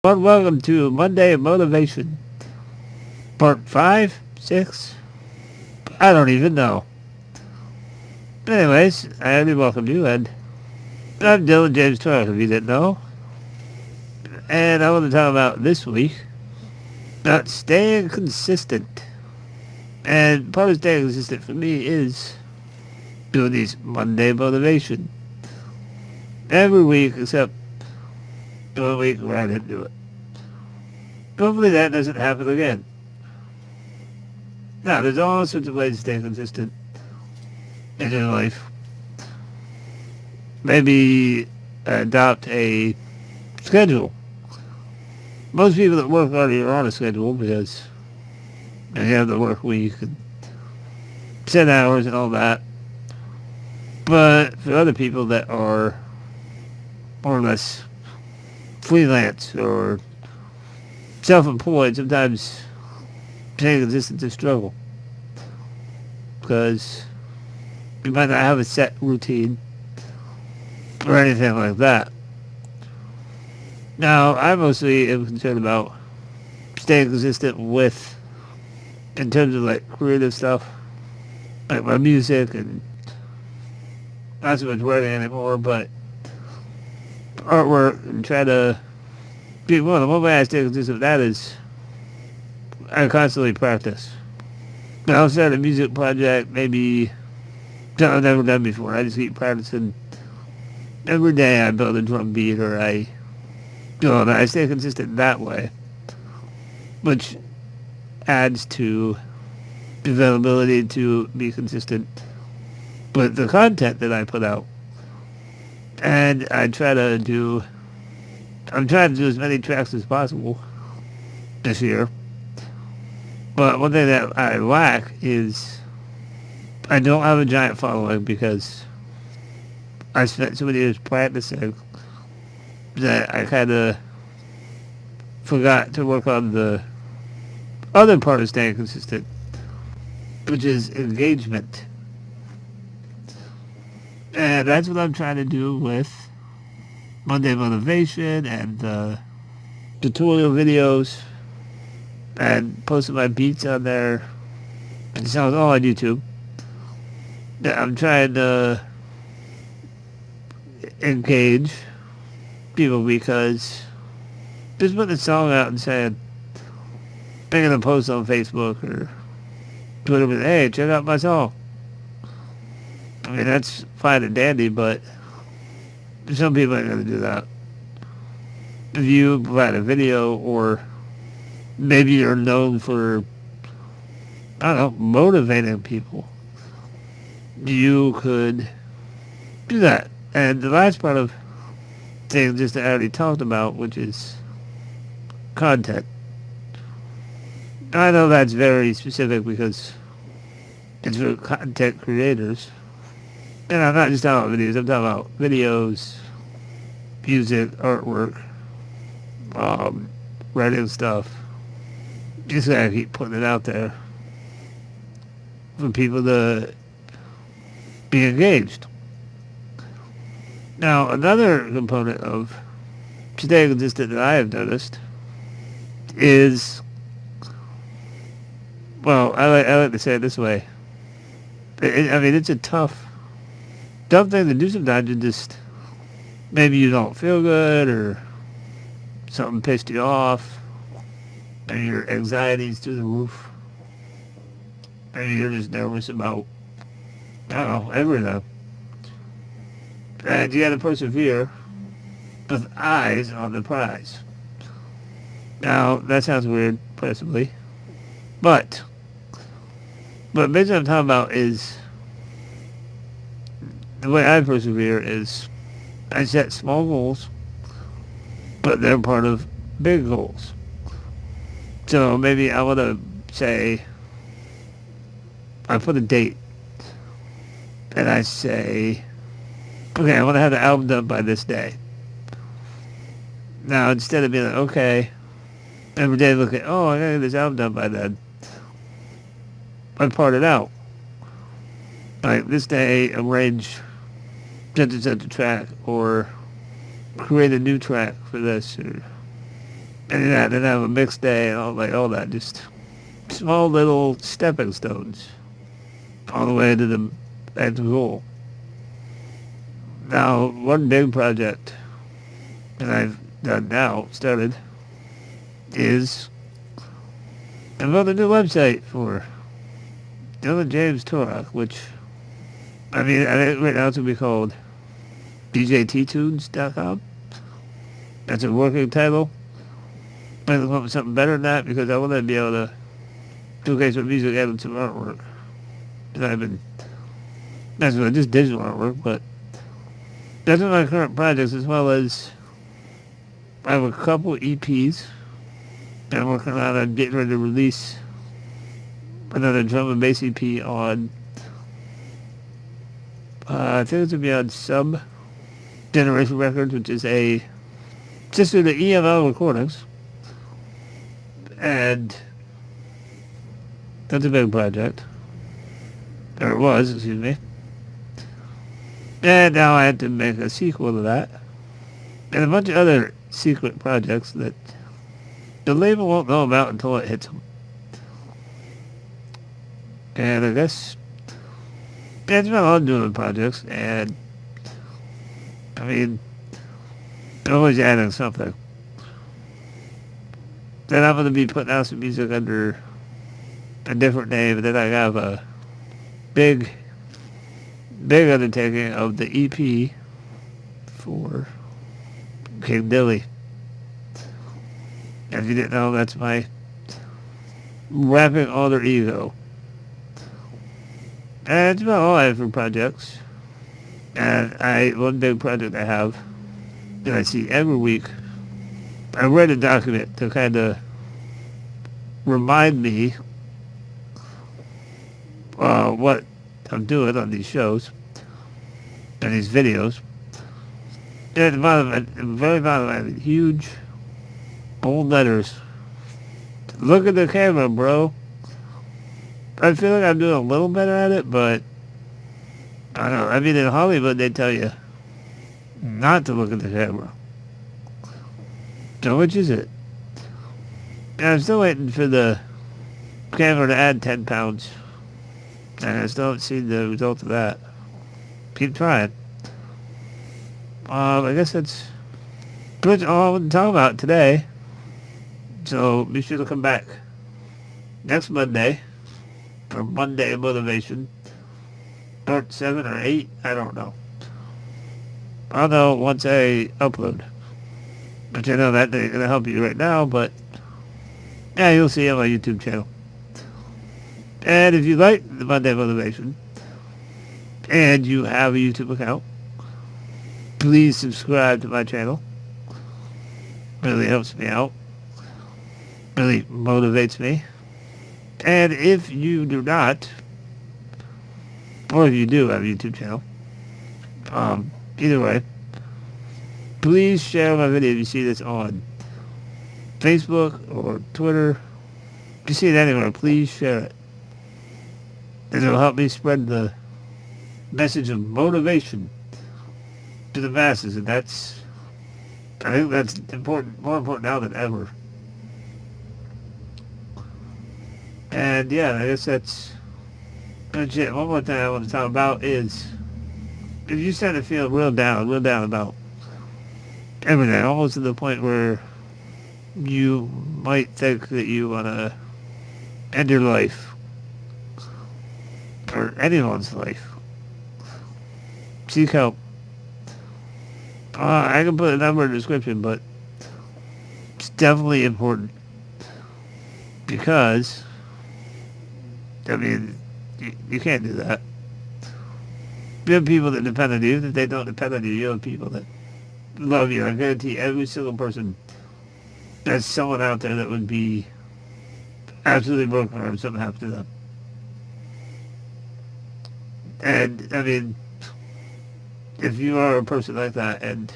Well, welcome to Monday Motivation, Part 5, 6? I don't even know. Anyways, I only welcome you, and I'm Dylan James Torres, if you didn't know. And I want to talk about this week, about staying consistent. And part of staying consistent for me is doing these Monday Motivation. Every week, except the week where I didn't do it. Hopefully that doesn't happen again. Now, there's all sorts of ways to stay consistent in your life. Maybe adopt a schedule. Most people that work already are on a schedule because they have the work week and set hours and all that. But for other people that are more or less freelance or self-employed, sometimes staying consistent is a struggle because you might not have a set routine or anything like that. Now, I mostly am concerned about staying consistent with, in terms of like creative stuff, like my music and not so much writing anymore, but artwork and try to be one. The one way I stay consistent with that is I constantly practice. I'll start a music project, maybe something I've never done before. I just keep practicing. Every day I build a drum beat or I stay consistent that way, which adds to the availability to be consistent with the content that I put out. And I'm trying to do as many tracks as possible this year. But one thing that I lack is I don't have a giant following because I spent so many years practicing that I kind of forgot to work on the other part of staying consistent, which is engagement. And that's what I'm trying to do with Monday Motivation and the tutorial videos and posting my beats on there. It sounds all on YouTube. I'm trying to engage people because just putting a song out and saying, making a post on Facebook or Twitter with, hey, check out my song. I mean, that's fine and dandy, but some people ain't going to do that. If you provide a video or maybe you're known for, I don't know, motivating people, you could do that. And the last part of things just that I already talked about, which is content. I know that's very specific because it's for content creators. And I'm not just talking about videos, I'm talking about videos, music, artwork, writing stuff. Just gotta keep putting it out there for people to be engaged. Now, another component of staying consistent that I have noticed is, well, I like to say it this way. I mean, it's a dumb thing to do sometimes. You just, maybe you don't feel good or something pissed you off and your anxiety's through the roof. Maybe you're just nervous about, I don't know, everything. And you gotta persevere with eyes on the prize. Now, that sounds weird, possibly. But basically what I'm talking about is, the way I persevere is I set small goals, but they're part of big goals. So maybe I want to say, I put a date, and I say, okay, I want to have the album done by this day. Now, instead of being like, okay, every day look at, oh, I gotta get this album done by then, I part it out. Like, this day, arrange such and such a track, or create a new track for this, or And then have a mixed day and all that. Just small little stepping stones all the way to the end goal. Now, one big project that I've done now, started, is I built a new website for Dylan James Turok, which, I think right now it's going to be called DJTtunes.com. That's a working title. I'm going to come up with something better than that because I want to be able to showcase my music and some artwork. That's not just digital artwork, but that's one of my current projects, as well as I have a couple EPs that I'm working on. I'm getting ready to release another drum and bass EP on, I think it's going to be on Sub Generation Records, which is a sister to EML Recordings. And that's a big project. Or it was, excuse me. And now I had to make a sequel to that. And a bunch of other secret projects that the label won't know about until it hits them. And I guess it's been on doing projects, and I'm always adding something. Then I'm going to be putting out some music under a different name, and then I have a big undertaking of the EP for King Dilly. If you didn't know, that's my rapping alter ego. And it's about all I have for projects. And one big project I have that I see every week, I read a document to kind of remind me what I'm doing on these shows and these videos. And at the very bottom, I have huge, bold letters. Look at the camera, bro. I feel like I'm doing a little better at it, but I don't know. In Hollywood, they tell you not to look at the camera. So which is it? And I'm still waiting for the camera to add 10 pounds. And I still haven't seen the result of that. Keep trying. I guess that's pretty much all I want to talk about today. So be sure to come back next Monday for Monday Motivation. Part 7 or 8, I don't know. I'll know once I upload. Which I know that ain't going to help you right now, but yeah, you'll see on my YouTube channel. And if you like the Monday Motivation and you have a YouTube account, please subscribe to my channel. Really helps me out. Really motivates me. And if you do not, or if you do have a YouTube channel, either way, please share my video if you see this on Facebook or Twitter. If you see it anywhere, please share it. And it'll help me spread the message of motivation to the masses. And I think that's important, more important now than ever. And yeah, I guess that's it. One more thing I want to talk about is if you start to feel real down about everything, almost to the point where you might think that you want to end your life or anyone's life, seek help. I can put a number in the description, but it's definitely important because you can't do that. You have people that depend on you. If they don't depend on you, you have people that love you. I guarantee every single person, there's someone out there that would be absolutely broken if something happened to them. And, if you are a person like that and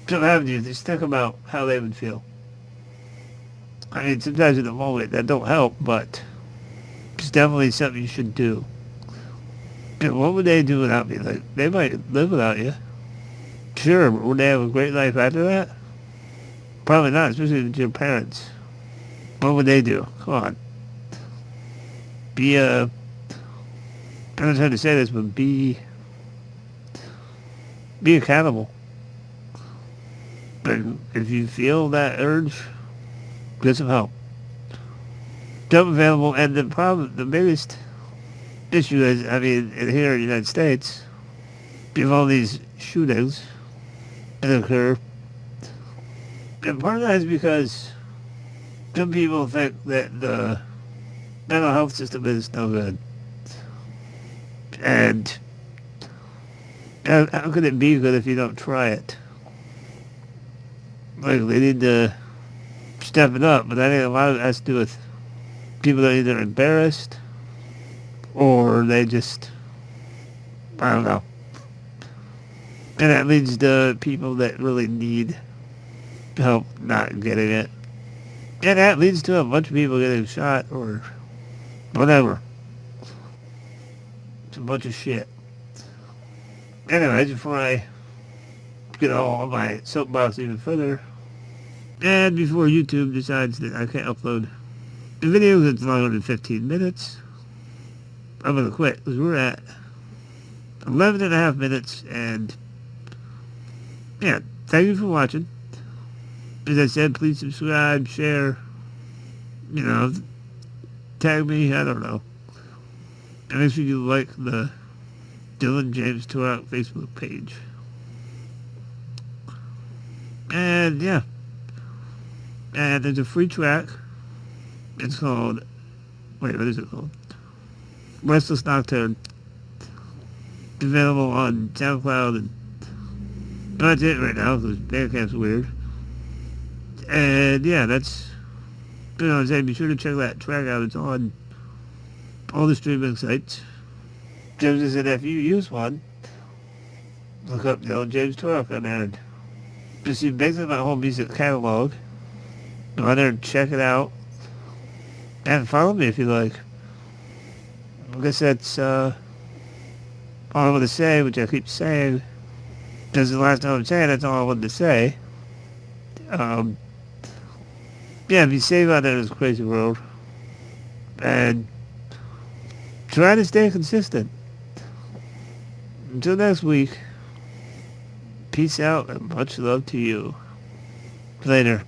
something happened to you, just think about how they would feel. Sometimes in the moment that don't help, but it's definitely something you should do. And what would they do without me? Like, they might live without you. Sure, but would they have a great life after that? Probably not, especially with your parents. What would they do? Come on. Be I'm not trying to say this, but be accountable. But if you feel that urge, get some help. Help available, and the biggest issue is, I mean, here in the United States, you have all these shootings that occur, and part of that is because some people think that the mental health system is no good. And how could it be good if you don't try it? Like, they need to step it up, but I think a lot of it has to do with people that are either embarrassed or they just, I don't know. And that leads to people that really need help not getting it. And that leads to a bunch of people getting shot or whatever. It's a bunch of shit. Anyways, before I get all my soapbox even further, and before YouTube decides that I can't upload the video that's longer than 15 minutes, I'm going to quit, because we're at 11 and a half minutes, and yeah, thank you for watching. As I said, please subscribe, share, tag me, I don't know. And make sure you like the Dylan James Turok Facebook page. And yeah. And there's a free track. It's called, what is it called? Restless Nocturne. It's available on SoundCloud, and that's it right now, because Bandcamp's weird. And yeah, that's, what I'm saying, be sure to check that track out. It's on all the streaming sites. James said if you use one, look up James Turok on there. Just see basically my whole music catalog. Go on there and check it out. And follow me if you like. I guess that's all I want to say, which I keep saying. This is the last time I'm saying that's all I wanted to say. Yeah, be safe out there in this crazy world. And try to stay consistent. Until next week, peace out and much love to you. Later.